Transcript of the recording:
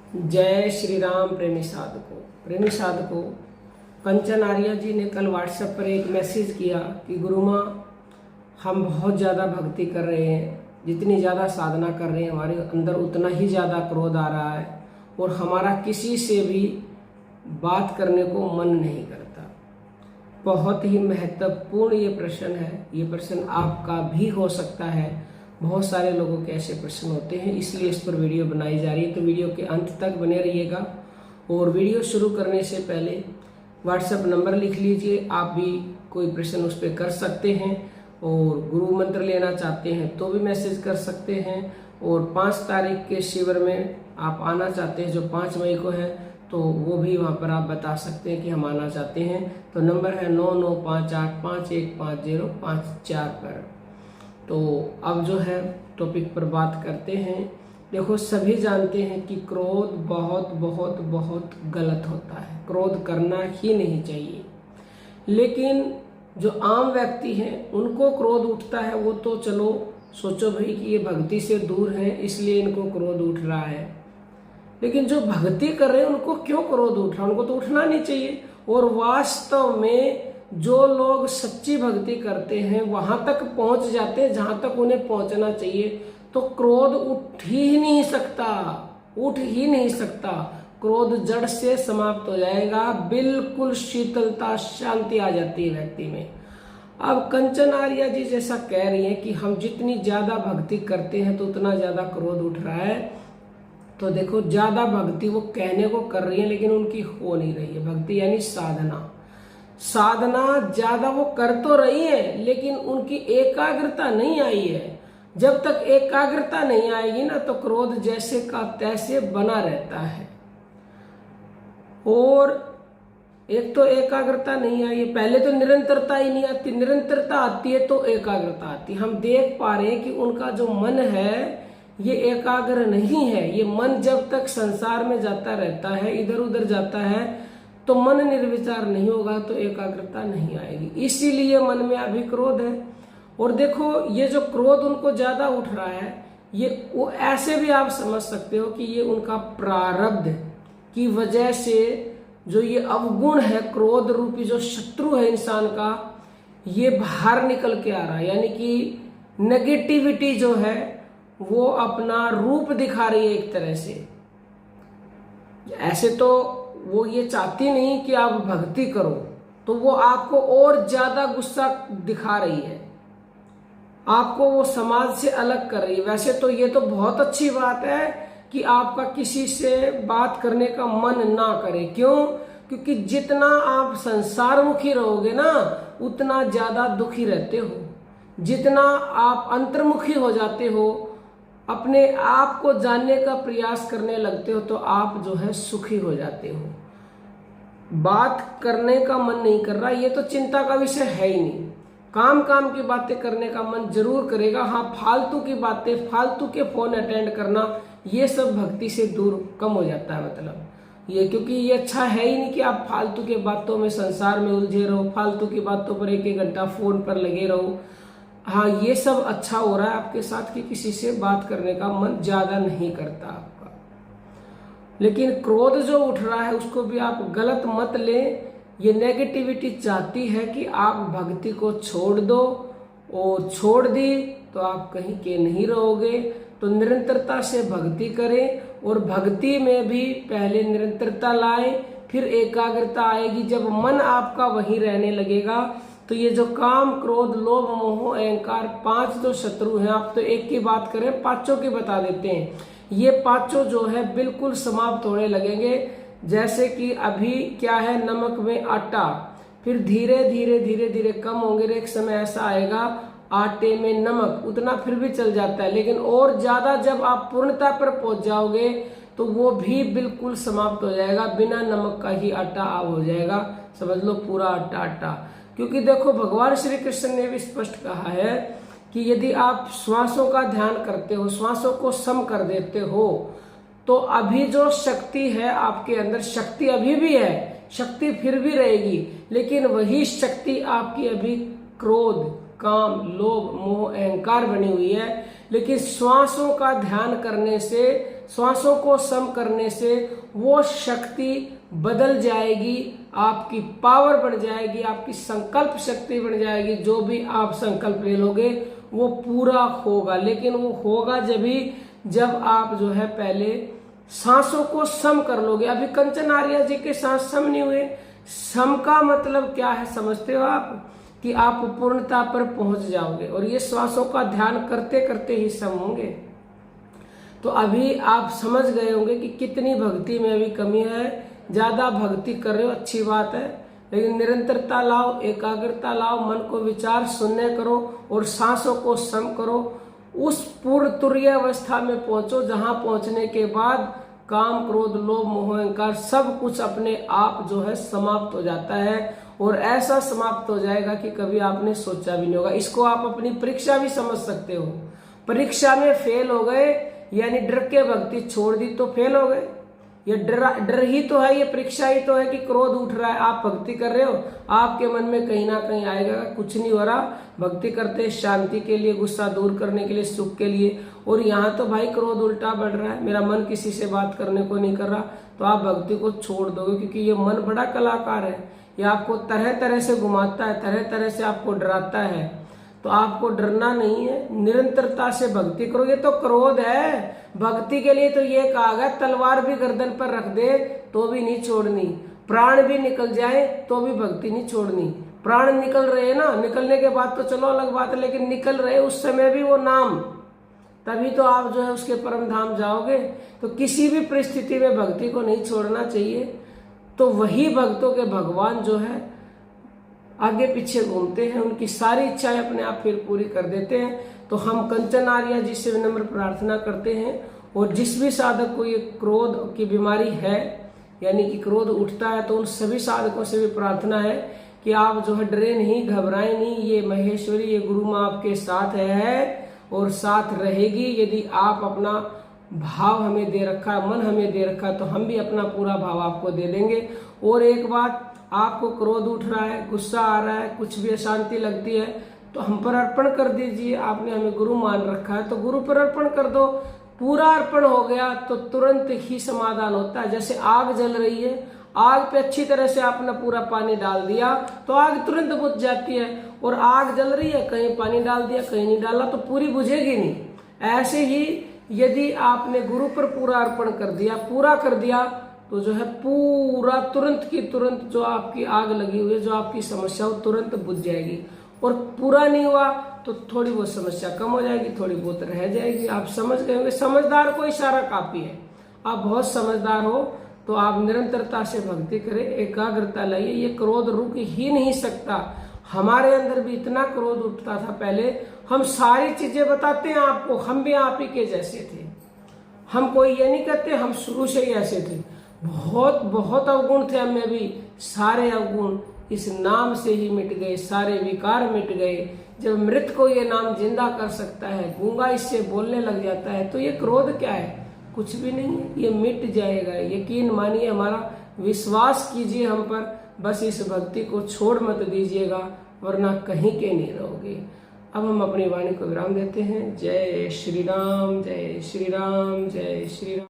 जय श्री राम। प्रेमी साधकों, कंचन आर्या जी ने कल व्हाट्सएप पर एक मैसेज किया कि गुरु माँ, हम बहुत ज़्यादा भक्ति कर रहे हैं, जितनी ज़्यादा साधना कर रहे हैं हमारे अंदर उतना ही ज़्यादा क्रोध आ रहा है और हमारा किसी से भी बात करने को मन नहीं करता। बहुत ही महत्वपूर्ण ये प्रश्न है। ये प्रश्न आपका भी हो सकता है। बहुत सारे लोगों के ऐसे प्रश्न होते हैं, इसलिए इस पर वीडियो बनाई जा रही है। तो वीडियो के अंत तक बने रहिएगा। और वीडियो शुरू करने से पहले व्हाट्सएप नंबर लिख लीजिए। आप भी कोई प्रश्न उस पर कर सकते हैं और गुरु मंत्र लेना चाहते हैं तो भी मैसेज कर सकते हैं। और 5 तारीख के शिविर में आप आना चाहते हैं जो 5 मई को है, तो वो भी वहाँ पर आप बता सकते हैं कि हम आना चाहते हैं। तो नंबर है 9958515054 पर। तो अब जो है टॉपिक पर बात करते हैं। देखो, सभी जानते हैं कि क्रोध बहुत बहुत बहुत गलत होता है। क्रोध करना ही नहीं चाहिए। लेकिन जो आम व्यक्ति हैं उनको क्रोध उठता है, वो तो चलो सोचो भाई कि ये भक्ति से दूर है इसलिए इनको क्रोध उठ रहा है। लेकिन जो भक्ति कर रहे हैं उनको क्यों क्रोध उठ रहा है? उनको तो उठना नहीं चाहिए। और वास्तव में जो लोग सच्ची भक्ति करते हैं वहां तक पहुंच जाते हैं जहां तक उन्हें पहुंचना चाहिए, तो क्रोध उठ ही नहीं सकता। क्रोध जड़ से समाप्त हो जाएगा। बिल्कुल शीतलता, शांति आ जाती है व्यक्ति में। अब कंचन आर्या जी जैसा कह रही है कि हम जितनी ज्यादा भक्ति करते हैं तो उतना ज्यादा क्रोध उठ रहा है। तो देखो, ज्यादा भक्ति वो कहने को कर रही है लेकिन उनकी हो नहीं रही है। भक्ति यानी साधना ज्यादा वो कर तो रही है लेकिन उनकी एकाग्रता नहीं आई है। जब तक एकाग्रता नहीं आएगी ना, तो क्रोध जैसे का तैसे बना रहता है। और एक तो एकाग्रता नहीं आई है, पहले तो निरंतरता ही नहीं आती। निरंतरता आती है तो एकाग्रता आती है। हम देख पा रहे हैं कि उनका जो मन है ये एकाग्र नहीं है। ये मन जब तक संसार में जाता रहता है, इधर उधर जाता है, तो मन निर्विचार नहीं होगा तो एकाग्रता नहीं आएगी। इसीलिए मन में अभी क्रोध है। और देखो, ये जो क्रोध उनको ज्यादा उठ रहा है, ये वो ऐसे भी आप समझ सकते हो कि ये उनका प्रारब्ध की वजह से जो ये अवगुण है, क्रोध रूपी जो शत्रु है इंसान का, ये बाहर निकल के आ रहा है। यानी कि नेगेटिविटी जो है वो अपना रूप दिखा रही है एक तरह से। ऐसे तो वो ये चाहती नहीं कि आप भक्ति करो, तो वो आपको और ज्यादा गुस्सा दिखा रही है, आपको वो समाज से अलग कर रही है। वैसे तो ये तो बहुत अच्छी बात है कि आपका किसी से बात करने का मन ना करे। क्यों? क्योंकि जितना आप संसारमुखी रहोगे ना, उतना ज्यादा दुखी रहते हो। जितना आप अंतर्मुखी हो जाते हो, अपने आप को जानने का प्रयास करने लगते हो, तो आप जो है सुखी हो जाते हो। बात करने का मन नहीं कर रहा, ये तो चिंता का विषय है ही नहीं। काम की बातें करने का मन जरूर करेगा। हाँ, फालतू की बातें, फालतू के फोन अटेंड करना, ये सब भक्ति से दूर कम हो जाता है। मतलब ये, क्योंकि ये अच्छा है ही नहीं कि आप फालतू के बातों में संसार में उलझे रहो, फालतू की बातों पर 1-1 घंटा फोन पर लगे रहो। हाँ, ये सब अच्छा हो रहा है आपके साथ कि किसी से बात करने का मन ज्यादा नहीं करता आपका। लेकिन क्रोध जो उठ रहा है उसको भी आप गलत मत लें। ये नेगेटिविटी चाहती है कि आप भक्ति को छोड़ दो, और छोड़ दी तो आप कहीं के नहीं रहोगे। तो निरंतरता से भक्ति करें, और भक्ति में भी पहले निरंतरता लाएं, फिर एकाग्रता आएगी। जब मन आपका वहीं रहने लगेगा, तो ये जो काम, क्रोध, लोभ, मोह, अहंकार, 5 जो शत्रु हैं, आप तो एक की बात करें, 5 की बता देते हैं। ये 5 जो है बिल्कुल समाप्त होने लगेंगे। जैसे कि अभी क्या है, नमक में आटा, फिर धीरे धीरे कम होंगे। एक समय ऐसा आएगा आटे में नमक, उतना फिर भी चल जाता है, लेकिन और ज्यादा जब आप पूर्णता पर पहुंच जाओगे तो वो भी बिल्कुल समाप्त हो जाएगा। बिना नमक का ही आटा हो जाएगा। समझ लो, पूरा आटा। क्योंकि देखो, भगवान श्री कृष्ण ने भी स्पष्ट कहा है कि यदि आप श्वासों का ध्यान करते हो, श्वासों को सम कर देते हो, तो अभी जो शक्ति है आपके अंदर, शक्ति अभी भी है, शक्ति फिर भी रहेगी, लेकिन वही शक्ति आपकी अभी क्रोध, काम, लोभ, मोह, अहंकार बनी हुई है। लेकिन श्वासों का ध्यान करने से श्वासों को सम करने से वो शक्ति बदल जाएगी, आपकी पावर बढ़ जाएगी, आपकी संकल्प शक्ति बढ़ जाएगी। जो भी आप संकल्प ले लोगे वो पूरा होगा, लेकिन वो होगा जब आप जो है पहले सांसों को सम कर लोगे। अभी कंचन आर्या जी के सांस सम नहीं हुए। सम का मतलब क्या है समझते हो आप? कि आप पूर्णता पर पहुंच जाओगे, और ये श्वासों का ध्यान करते करते ही सम होंगे। तो अभी आप समझ गए होंगे कि कितनी भक्ति में अभी कमी है। ज्यादा भक्ति कर रहे हो अच्छी बात है, लेकिन निरंतरता लाओ, एकाग्रता लाओ, मन को विचार शून्य करो और सांसों को सम करो। उस पूर्ण तुरीय अवस्था में पहुंचो जहां पहुंचने के बाद काम, क्रोध, लोभ, मोह, अहंकार सब कुछ अपने आप जो है समाप्त हो जाता है, और ऐसा समाप्त हो जाएगा कि कभी आपने सोचा भी नहीं होगा। इसको आप अपनी परीक्षा भी समझ सकते हो। परीक्षा में फेल हो गए, यानी डर के भक्ति छोड़ दी तो फेल हो गए। ये डर ही तो है, ये परीक्षा ही तो है कि क्रोध उठ रहा है, आप भक्ति कर रहे हो, आपके मन में कहीं ना कहीं आएगा कुछ नहीं हो रहा, भक्ति करते शांति के लिए, गुस्सा दूर करने के लिए, सुख के लिए, और यहाँ तो भाई क्रोध उल्टा बढ़ रहा है, मेरा मन किसी से बात करने को नहीं कर रहा, तो आप भक्ति को छोड़ दोगे। क्योंकि ये मन बड़ा कलाकार है, ये आपको तरह तरह से घुमाता है, तरह तरह से आपको डराता है। तो आपको डरना नहीं है, निरंतरता से भक्ति करो। ये तो क्रोध है, भक्ति के लिए तो ये कहा गया तलवार भी गर्दन पर रख दे तो भी नहीं छोड़नी, प्राण भी निकल जाए तो भी भक्ति नहीं छोड़नी। प्राण निकल रहे ना, निकलने के बाद तो चलो अलग बात है, लेकिन निकल रहे उस समय भी वो नाम, तभी तो आप जो है उसके परम धाम जाओगे। तो किसी भी परिस्थिति में भक्ति को नहीं छोड़ना चाहिए। तो वही भक्तों के भगवान जो है आगे पीछे घूमते हैं, उनकी सारी इच्छाएं अपने आप फिर पूरी कर देते हैं। तो हम कंचन आर्या जी से विनम्र प्रार्थना करते हैं, और जिस भी साधक को ये क्रोध की बीमारी है, यानी कि क्रोध उठता है, तो उन सभी साधकों से भी प्रार्थना है कि आप जो है डरे नहीं, घबराए नहीं। ये महेश्वरी, ये गुरु माँ आपके साथ है और साथ रहेगी। यदि आप अपना भाव हमें दे रखा है, मन हमें दे रखा है, तो हम भी अपना पूरा भाव आपको दे देंगे। और एक बात, आपको क्रोध उठ रहा है, गुस्सा आ रहा है, कुछ भी अशांति लगती है, तो हम पर अर्पण कर दीजिए। आपने हमें गुरु मान रखा है तो गुरु पर अर्पण कर दो। पूरा अर्पण हो गया तो तुरंत ही समाधान होता है। जैसे आग जल रही है, आग पे अच्छी तरह से आपने पूरा पानी डाल दिया तो आग तुरंत बुझ जाती है। और आग जल रही है, कहीं पानी डाल दिया, कहीं नहीं डाला, तो पूरी बुझेगी नहीं। ऐसे ही यदि आपने गुरु पर पूरा अर्पण कर दिया, पूरा कर दिया, तो जो है पूरा तुरंत की तुरंत जो आपकी आग लगी हुई है, जो आपकी समस्या हो, तुरंत बुझ जाएगी। और पूरा नहीं हुआ तो थोड़ी बहुत समस्या कम हो जाएगी, थोड़ी बहुत रह जाएगी। आप समझ गए होंगे, समझदार को इशारा काफी है। आप बहुत समझदार हो तो आप निरंतरता से भक्ति करें, एकाग्रता लाइए। ये क्रोध रुक ही नहीं सकता। हमारे अंदर भी इतना क्रोध उठता था पहले। हम सारी चीजें बताते हैं आपको, हम भी आप ही के जैसे थे। हम कोई ये नहीं कहते, हम शुरू से ही ऐसे थे। बहुत बहुत अवगुण थे हमें भी, सारे अवगुण इस नाम से ही मिट गए, सारे विकार मिट गए। जब मृत को ये नाम जिंदा कर सकता है, गूंगा इससे बोलने लग जाता है, तो ये क्रोध क्या है? कुछ भी नहीं है, ये मिट जाएगा। यकीन मानिए, हमारा विश्वास कीजिए हम पर। बस इस भक्ति को छोड़ मत दीजिएगा, वरना कहीं के नहीं रहोगे। अब हम अपनी वाणी को विराम देते हैं। जय श्री राम, जय श्री राम, जय श्री राम।